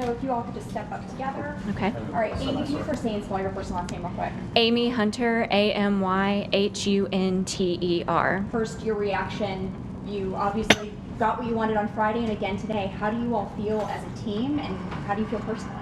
So if you all could just step up together. Okay. All right, Amy, can you first say and spell your first and last name real quick? Amy Hunter, AMYHUNTER. First, your reaction. You obviously got what you wanted on Friday and again today. How do you all feel as a team, and how do you feel personally?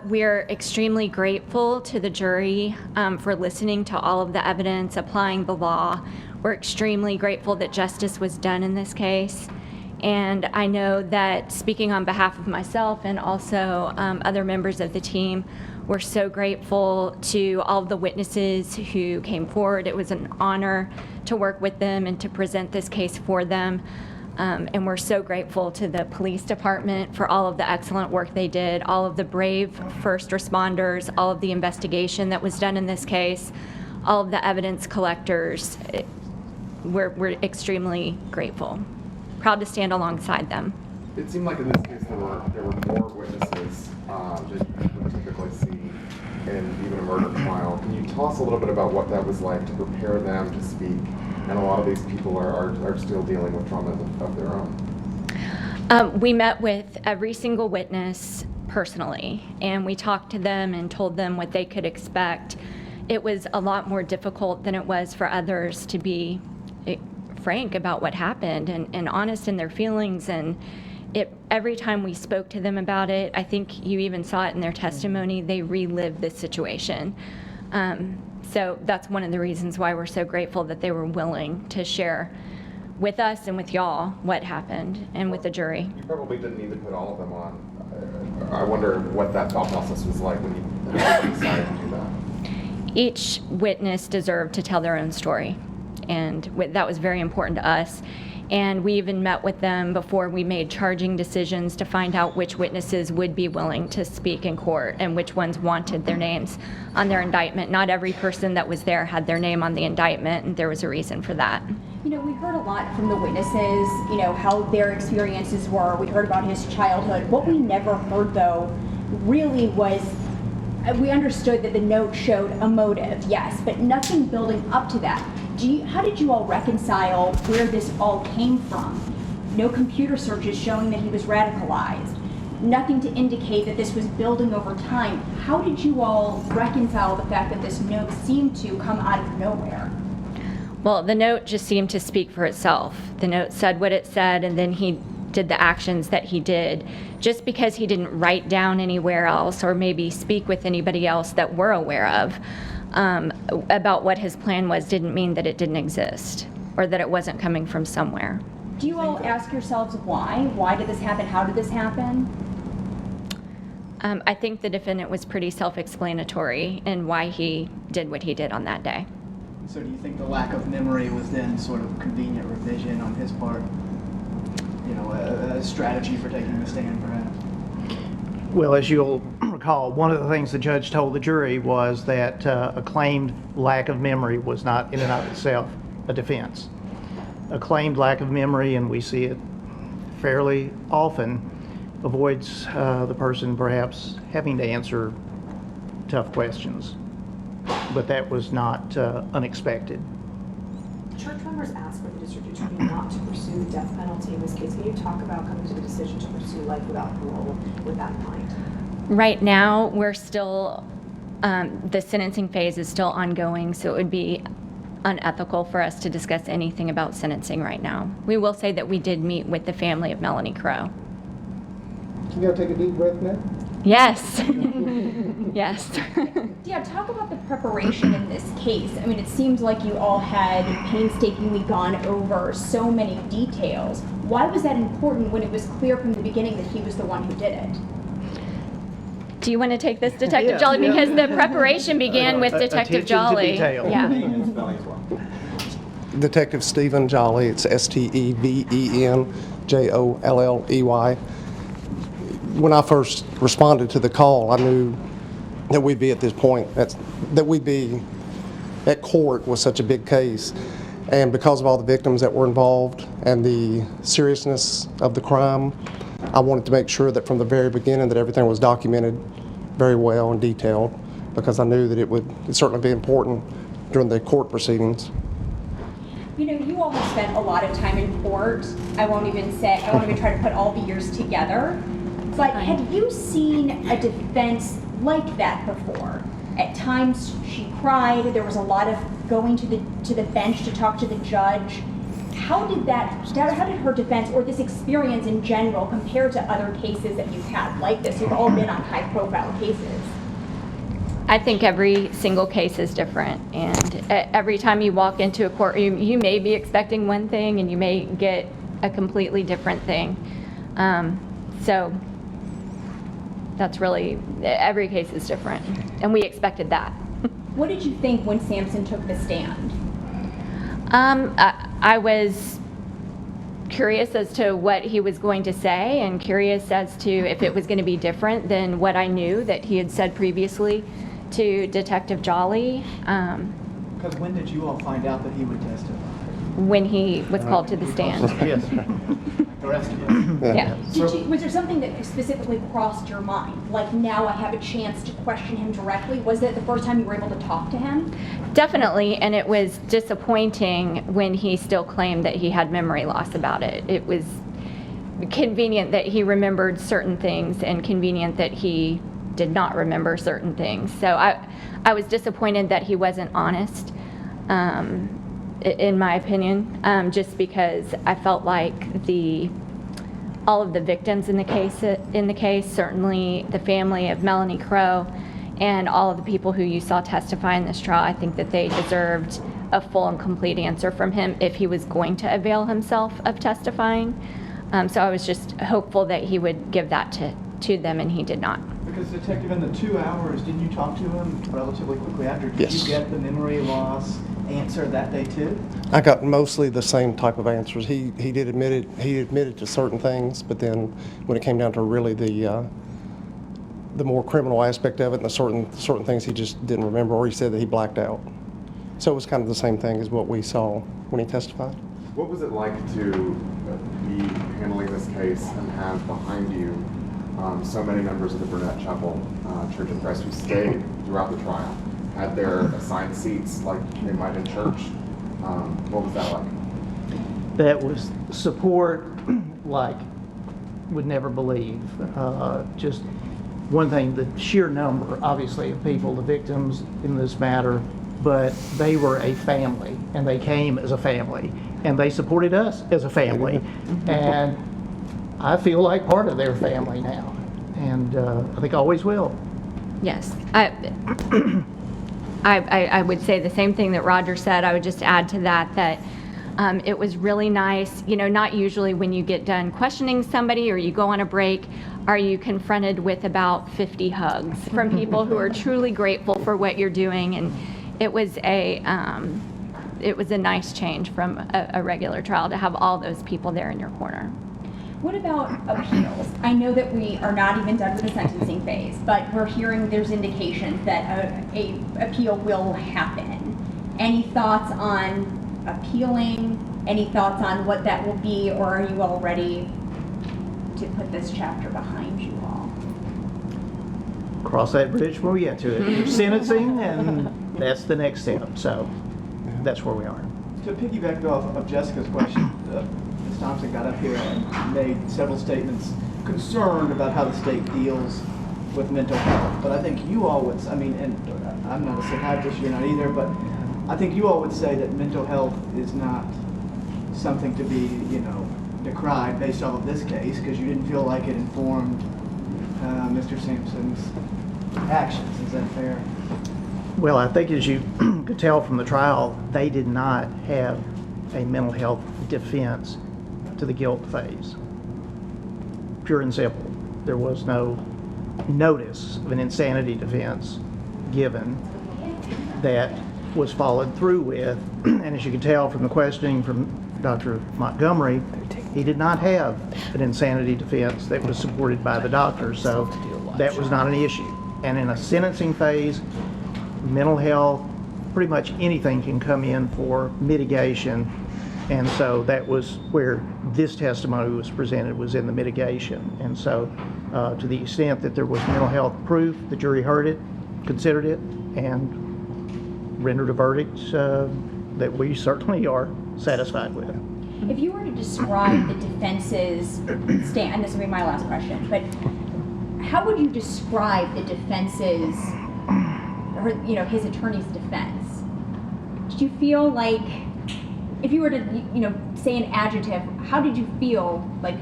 We're extremely grateful to the jury for listening to all of the evidence, applying the law. We're extremely grateful that justice was done in this case. And I know that, speaking on behalf of myself and also other members of the team, we're so grateful to all of the witnesses who came forward. It was an honor to work with them and to present this case for them. And we're so grateful to the police department for all of the excellent work they did, all of the brave first responders, all of the investigation that was done in this case, all of the evidence collectors. We're extremely grateful. Proud to stand alongside them. It seemed like in this case there were more witnesses than you would typically see in even a murder trial. Can you tell us a little bit about what that was like to prepare them to speak? And a lot of these people are still dealing with trauma of their own. We met with every single witness personally, and we talked to them and told them what they could expect. It was a lot more difficult than it was for others to be frank about what happened and honest in their feelings. And every time we spoke to them about it, I think you even saw it in their testimony, they relived the situation. So that's one of the reasons why we're so grateful that they were willing to share with us and with y'all what happened, and with the jury. You probably didn't need to put all of them on. I wonder what that thought process was like when you decided to do that. Each witness deserved to tell their own story, and that was very important to us. And we even met with them before we made charging decisions to find out which witnesses would be willing to speak in court and which ones wanted their names on their indictment. Not every person that was there had their name on the indictment, and there was a reason for that. You know, we heard a lot from the witnesses, you know, how their experiences were. We heard about his childhood. What we never heard, though, really was, we understood that the note showed a motive, yes, but nothing building up to that. How did you all reconcile where this all came from? No computer searches showing that he was radicalized. Nothing to indicate that this was building over time. How did you all reconcile the fact that this note seemed to come out of nowhere? Well, the note just seemed to speak for itself. The note said what it said, and then he did the actions that he did. Just because he didn't write down anywhere else or maybe speak with anybody else that we're aware of about what his plan was didn't mean that it didn't exist or that it wasn't coming from somewhere. Do you all ask yourselves why? Why did this happen? How did this happen? I think the defendant was pretty self-explanatory in why he did what he did on that day. So do you think the lack of memory was then sort of convenient revision on his part? You know, a strategy for taking the stand, perhaps? Well, as you'll recall, one of the things the judge told the jury was that a claimed lack of memory was not in and of itself a defense. A claimed lack of memory, and we see it fairly often, avoids the person perhaps having to answer tough questions. But that was not unexpected. Church members asked for the district attorney not to pursue the death penalty in this case. Can you talk about coming to the decision to pursue life without parole with that in mind? Right now, we're still, the sentencing phase is still ongoing, so it would be unethical for us to discuss anything about sentencing right now. We will say that we did meet with the family of Melanie Crow. Can you take a deep breath now? Yes. Yes. Yeah, talk about the preparation in this case. I mean, it seems like you all had painstakingly gone over so many details. Why was that important when it was clear from the beginning that he was the one who did it? Do you want to take this, Detective Jolly? Because the preparation began with Detective Jolly. Yeah. Detective Stephen Jolly. It's STEVENJOLLEY. When I first responded to the call, I knew that we'd be at this point, that we'd be at court with such a big case. And because of all the victims that were involved and the seriousness of the crime, I wanted to make sure that from the very beginning that everything was documented very well and detailed, because I knew that it'd certainly be important during the court proceedings. You know, you all have spent a lot of time in court. I won't even try to put all the years together. But have you seen a defense like that before? At times she cried, there was a lot of going to the bench to talk to the judge. How did her defense or this experience in general compare to other cases that you've had like this? You've all been on high profile cases. I think every single case is different, and every time you walk into a courtroom, you may be expecting one thing and you may get a completely different thing. So that's really, every case is different, and we expected that. What did you think when Samson took the stand? I was curious as to what he was going to say, and curious as to if it was going to be different than what I knew that he had said previously to Detective Jolly. Because when did you all find out that he would testify? When he was called to the stand. Yes. The rest of us. Yeah. Was there something that specifically crossed your mind? Like, now I have a chance to question him directly? Was it the first time you were able to talk to him? Definitely, and it was disappointing when he still claimed that he had memory loss about it. It was convenient that he remembered certain things and convenient that he did not remember certain things. So I was disappointed that he wasn't honest, in my opinion, just because I felt like all of the victims in the case, certainly the family of Melanie Crow, and all of the people who you saw testify in this trial, I think that they deserved a full and complete answer from him if he was going to avail himself of testifying. So I was just hopeful that he would give that to them, and he did not. Because Detective, in the 2 hours, didn't you talk to him relatively quickly after? Did Yes. you get the memory loss answer that day too? I got mostly the same type of answers. He admitted to certain things, but then when it came down to really the more criminal aspect of it and the certain things he just didn't remember, or he said that he blacked out. So it was kind of the same thing as what we saw when he testified. What was it like to be handling this case and have behind you so many members of the Burnett Chapel Church of Christ who stayed throughout the trial, had their assigned seats like they might in church? What was that like? That was support like would never believe. Just one thing, the sheer number, obviously, of people, the victims in this matter, but they were a family, and they came as a family, and they supported us as a family, and I feel like part of their family now, and I think always will. Yes. I would say the same thing that Roger said. I would just add to that it was really nice. You know, not usually when you get done questioning somebody or you go on a break, are you confronted with about 50 hugs from people who are truly grateful for what you're doing. And it was a nice change from a regular trial to have all those people there in your corner. What about appeals? I know that we are not even done with the sentencing phase, but we're hearing there's indications that a appeal will happen. Any thoughts on appealing? Any thoughts on what that will be, or are you all ready to put this chapter behind you all? Cross that bridge when we get to it. You're sentencing, and that's the next step. So that's where we are. To piggyback off of Jessica's question, Ms. Thompson got up here and made several statements concerned about how the state deals with mental health. But I think you all would, and I'm not a psychiatrist, you're not either, but I think you all would say that mental health is not something to be, decried based off of this case, because you didn't feel like it informed Mr. Sampson's actions. Is that fair? Well, I think as you could tell from the trial, they did not have a mental health defense to the guilt phase. Pure and simple. There was no notice of an insanity defense given that was followed through with. And as you can tell from the questioning from Dr. Montgomery, he did not have an insanity defense that was supported by the doctor, so that was not an issue. And in a sentencing phase, mental health, pretty much anything can come in for mitigation, and so that was where this testimony was presented, was in the mitigation. And so to the extent that there was mental health proof, the jury heard it, considered it, and rendered a verdict that we certainly are satisfied with. If you were to describe the defense's stand, and this will be my last question, but how would you describe the defense's, or his attorney's defense? Did you feel like, if you were to, say an adjective, how did you feel like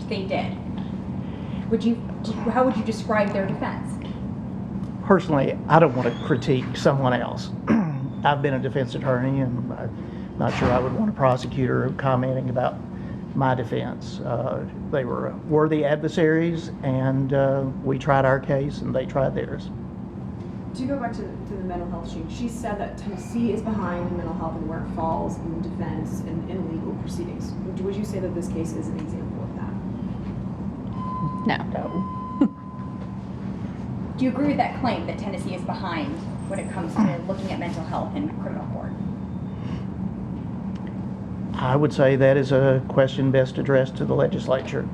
they did? How would you describe their defense? Personally, I don't want to critique someone else. I've been a defense attorney, and I'm not sure I would want a prosecutor commenting about my defense. They were worthy adversaries, and we tried our case, and they tried theirs. To go back to the mental health, she said that Tennessee is behind in mental health and where it falls in defense and in legal proceedings. Would you say that this case is an example of that? No. Do you agree with that claim that Tennessee is behind when it comes to looking at mental health in criminal court? I would say that is a question best addressed to the legislature.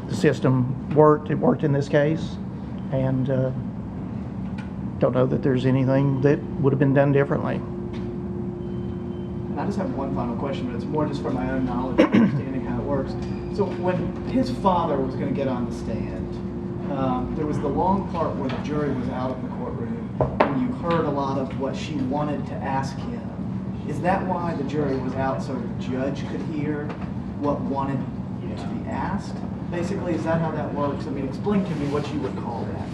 The system worked, it worked in this case, and don't know that there's anything that would have been done differently. And I just have one final question, but it's more just for my own knowledge and understanding how it works. So when his father was going to get on the stand, there was the long part where the jury was out of the courtroom, and you heard a lot of what she wanted to ask him. Is that why the jury was out, so the judge could hear what wanted to be asked? Basically, is that how that works? I mean, explain to me what you would call that.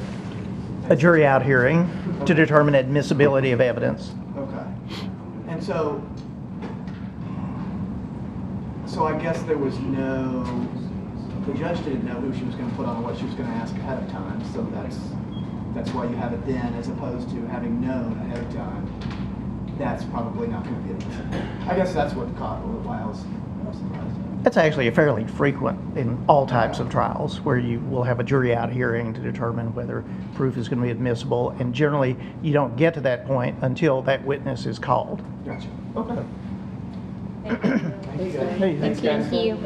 A jury out hearing to determine admissibility of evidence. Okay. And so I guess there was the judge didn't know who she was going to put on or what she was going to ask ahead of time, so that's why you have it then, as opposed to having known ahead of time. That's probably not going to be admissible. I guess that's what caught why I was surprised. That's actually fairly frequent in all types of trials, where you will have a jury out hearing to determine whether proof is going to be admissible, and generally you don't get to that point until that witness is called. Gotcha. Okay. Thank you. Thank you, guys. Thank you.